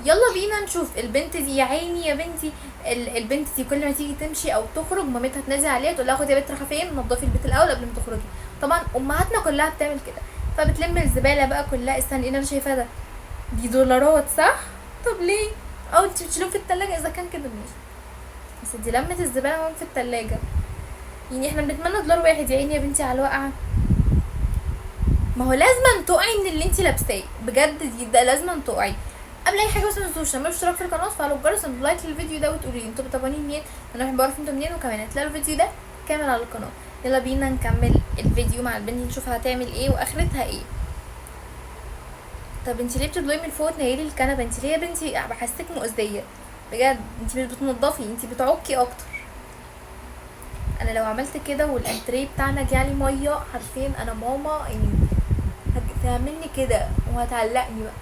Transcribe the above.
يلا بينا نشوف البنت دي، يا عيني يا بنتي. البنت دي كل ما تيجي تمشي او تخرج مامتها تنادي عليها تقول لها خدي يا بنت رايحه فين، نضفي البيت الاول قبل ما تخرجي. طبعا امهاتنا كلها بتعمل كده. فبتلم الزباله بقى كلها. استني، ايه اللي انا شايفاه ده؟ دي دولارات صح؟ طب ليه؟ او انت بتشيلهم في التلاجة؟ اذا كان كده ماشي. بس دي لمت الزباله وهم في التلاجة. يعني احنا بنتمنى دولار واحد يا عيني يا بنتي على الوقعه. ما هو لازم تقعي من اللي انت لابساه بجد، دي ده لازم تقعي. قبل اي حاجه بس ما تنسوش تعملوا اشتراك في القناه وتفعلوا الجرس وتعملوا لايك للفيديو ده وتقولوا لي انتوا بتابعوني منين. انا بحب اعرف انتوا منين، وكمان هتلاقوا الفيديو ده كامل على القناه. يلا بينا نكمل الفيديو مع البنت نشوف هتعمل ايه واخرتها ايه. طب انت ليه بتطلعي من فوق تنيلي الكنبه؟ انت ليه يا بنتي؟ بحسك مؤذيه بجد. انت مش بتنضفي، انت بتعكي اكتر. انا لو عملت كده والانتريه بتاعنا جالي ميه حرفيا، انا ماما يعني هتعملني كده وهتعلقني بقى.